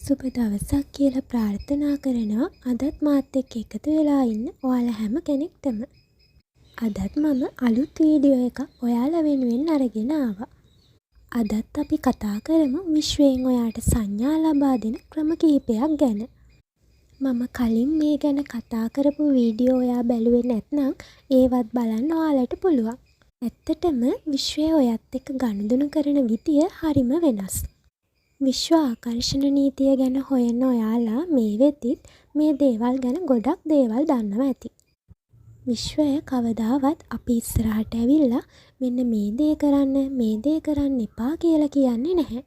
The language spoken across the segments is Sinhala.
සුබ දවසක් කියලා ප්‍රාර්ථනා කරනවා. අදත් මාත් එක්ක එකතු වෙලා ඉන්න ඔයාලා හැම කෙනෙක්ටම. අදත් මම අලුත් වීඩියෝ එකක් ඔයාලා වෙනුවෙන් අරගෙන ආවා. අදත් අපි කතා කරමු විශ්වයෙන් ඔයාට සංඥා ලබා දෙන ක්‍රම කිහිපයක් ගැන. මම කලින් මේ ගැන කතා කරපු වීඩියෝ ඔයා බැලුවේ නැත්නම් ඒවත් බලන්න ඔයාලට පුළුවන්. ඇත්තටම විශ්වය ඔයත් එක්ක ගනුදෙනු කරන විදිය හරිම වෙනස්. විශ්ව ආකර්ෂණ නීතිය ගැන හොයන ඔයාලා මේ වෙද්දිත් මේ දේවල් ගැන ගොඩක් දේවල් දන්නවා ඇති. විශ්වය කවදාවත් අපි ඉස්සරහට ඇවිල්ලා මෙන්න මේ දේ කරන්න එපා කියලා කියන්නේ නැහැ.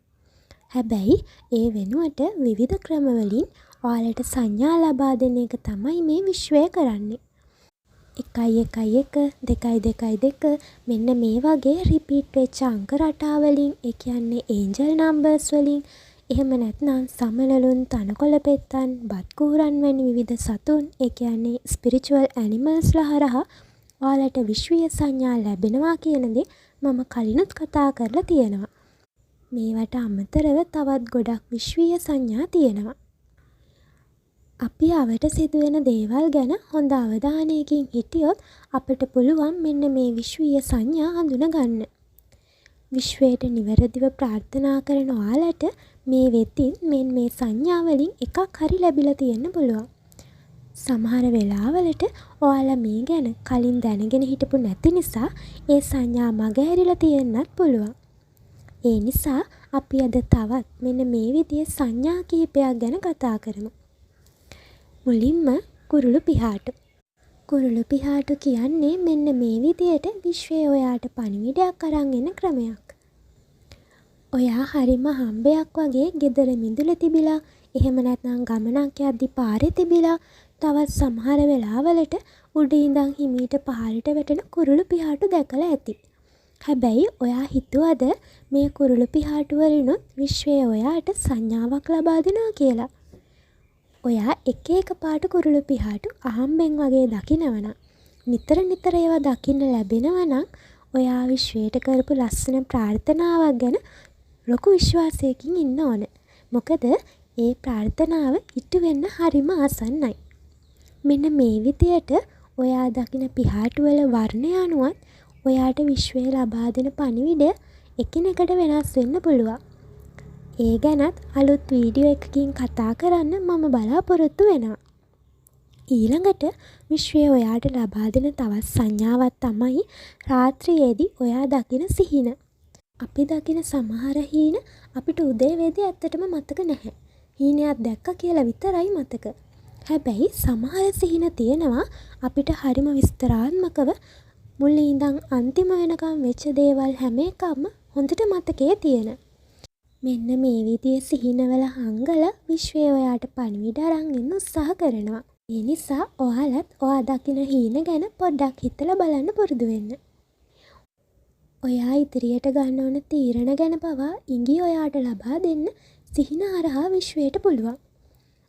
හැබැයි ඒ වෙනුවට විවිධ ක්‍රමවලින් ඔයාලට සංඥා ලබා දෙන එක තමයි මේ විශ්වය කරන්නේ. 111 222 මෙන්න මේ වගේ රිපීට් වෙච්ච අංක රටාවලින්, ඒ කියන්නේ ඒන්ජල් නම්බර්ස් වලින්, එහෙම නැත්නම් සමනලුන්, තනකොළ පෙත්තන්, බත් කූරන් වැනි විවිධ සතුන්, ඒ කියන්නේ ස්පිරිචුවල් ඇනිමල්ස්ලා හරහා ඔයාලට විශ්වීය සංඥා ලැබෙනවා කියන දේ මම කලිනුත් කතා කරලා තියෙනවා. මේවට අමතරව තවත් ගොඩක් විශ්වීය සංඥා තියෙනවා. අපි අවට සිදුවෙන දේවල් ගැන හොඳ අවධානයකින් හිටියොත් අපිට පුළුවන් මෙන්න මේ විශ්වීය සංඥා හඳුනගන්න. විශ්වයට නිවැරදිව ප්‍රාර්ථනා කරන ඔයාලට මේ වෙතින් මේ සංඥා වලින් එකක් හරි ලැබිලා තියෙන්න පුළුවන්. සමහර වෙලාවලට ඔයාලා මේ ගැන කලින් දැනගෙන හිටපු නැති නිසා ඒ සංඥා මගහැරිලා තියෙන්නත් පුළුවන්. ඒ නිසා අපි අද තවත් මෙන්න මේ විදිහේ සංඥා කිහිපයක් ගැන කතා කරමු. මුලින්ම කුරුළු පිහාටු. කුරුළු පිහාටු කියන්නේ මෙන්න මේ විදියට විශ්වය ඔයාට පණිවිඩයක් අරන් එන ක්‍රමයක්. ඔයා හරිම හම්බයක් වගේ ගෙදර මිදුලේ තිබිලා, එහෙම නැත්නම් ගමනක් යද්දි පාරේ තිබිලා, තවත් සමහර වෙලාවලට උඩ ඉඳන් හිමීට පහළට වැටෙන කුරුළු පිහාටු දැකලා ඇති. හැබැයි ඔයා හිතුවද මේ කුරුළු පිහාටු වලිනුත් විශ්වය ඔයාට සංඥාවක් ලබා දෙනවා කියලා? ඔයා එක පාට කුරුළු පිහාටු අහම්බෙන් වගේ දකිනවනම්, නිතර ඒවා දකින්න ලැබෙනවනම් ඔයා විශ්වයට කරපු ලස්සන ප්‍රාර්ථනාවක් ගැන ලොකු විශ්වාසයකින් ඉන්න ඕන. මොකද ඒ ප්‍රාර්ථනාව ඉටු වෙන්න හරිම ආසන්නයි. මෙන්න මේ විදියට ඔයා දකින පිහාටු වල වර්ණය අනුවත් ඔයාට විශ්වය ලබා දෙන පණිවිඩය එකිනෙකට වෙනස් වෙන්න පුළුවන්. ඒ ගැනත් අලුත් වීඩියෝ එකකින් කතා කරන්න මම බලාපොරොත්තු වෙනවා. ඊළඟට විශ්වය ඔයාට ලබා දෙන තවත් සංඥාවක් තමයි රාත්‍රියේදී ඔයා දකින සිහින. අපි දකින සමහර හීන අපිට උදේ වෙද්දී ඇත්තටම මතක නැහැ. හීනයක් දැක්ක කියලා විතරයි මතක. හැබැයි සමහර සිහින තියෙනවා අපිට හරිම විස්තරාත්මකව මුලින් ඉඳන් අන්තිම වෙනකම් වෙච්ච දේවල් හැම එකක්ම හොඳට මතකයේ තියෙන. මෙන්න මේ විදිහේ සිහිනවල හංගල විශ්වය ඔයාට පණිවිඩ අරන් එන්න උත්සාහ කරනවා. ඒ නිසා ඔයාලත් ඔයා දකින හීන ගැන පොඩ්ඩක් හිතලා බලන්න පුරුදු වෙන්න. ඔයා ඉදිරියට ගන්න ඕන තීරණ ගැන පවා ඉඟි ඔයාට ලබා දෙන්න සිහින හරහා විශ්වයට පුළුවන්.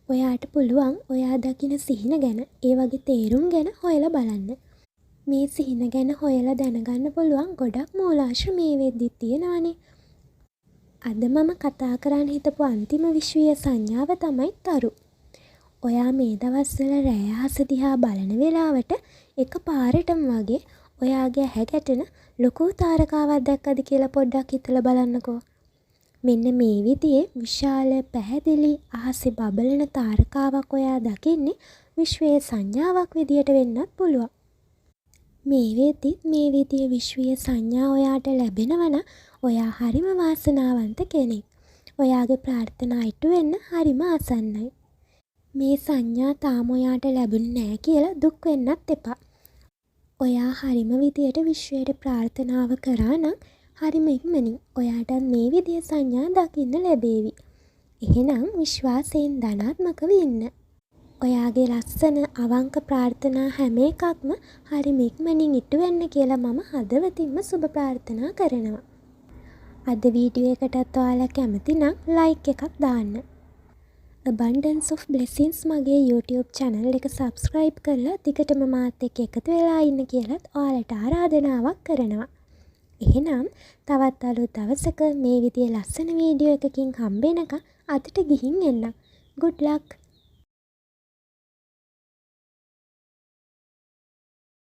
ඔයාට පුළුවන් ඔයා දකින සිහින ගැන, ඒ වගේ තේරුම් ගැන හොයලා බලන්න. මේ සිහින ගැන හොයලා දැනගන්න පුළුවන් ගොඩක් මූලාශ්‍ර මේ වෙද්දිත් තියෙනවානේ. අද මම කතා කරන්න හිතපු අන්තිම විශ්වීය සංඥාව තමයි තරු. ඔයා මේ දවස්වල රෑ අහස දිහා බලන වෙලාවට එක පාරටම වගේ ඔයාගේ ඇහැ ගැටෙන ලොකු තාරකාවක් දැක්කද කියලා පොඩ්ඩක් හිතලා බලන්නකෝ. මෙන්න මේ විදිහේ විශාල පැහැදිලි අහසේ බබලන තාරකාවක් ඔයා දකින්නේ විශ්වීය සංඥාවක් විදියට වෙන්නත් පුළුවන්. මේ වෙද්දිත් මේ විදිහේ විශ්වීය සංඥා ඔයාට ලැබෙනවනම් ඔයා හරිම වාසනාවන්ත කෙනෙක්. ඔයාගේ ප්‍රාර්ථනා ඉටු වෙන්න හරිම ආසන්නයි. මේ සංඥා තාම ඔයාට ලැබුණේ නැහැ කියලා දුක් වෙන්නත් එපා. ඔයා හරිම විදියට විශ්වයට ප්‍රාර්ථනාව කරා නම් හරිම ඉක්මනින් ඔයාට මේ විදිහේ සංඥා දකින්න ලැබේවි. එහෙනම් විශ්වාසයෙන් ධනාත්මකව ඉන්න. ඔයාගේ ලස්සන අවංක ප්‍රාර්ථනා හැම එකක්ම හරිම ඉක්මනින් ඉටු වෙන්න කියලා මම හදවතින්ම සුබ ප්‍රාර්ථනා කරනවා. අද වීඩියෝ එකටත් ඔයාලා කැමති නම් ලයික් එකක් දාන්න. Abundance of Blessings මගේ YouTube channel එක subscribe කරලා දිගටම මාත් එක්ක එකතු වෙලා ඉන්න කියලාත් ඔයාලට ආරාධනාවක් කරනවා. එහෙනම් තවත් අලුත් දවසක මේ විදිහේ ලස්සන වීඩියෝ එකකින් හම්බ වෙනකම් අදට ගිහින් එන්නම්. good luck.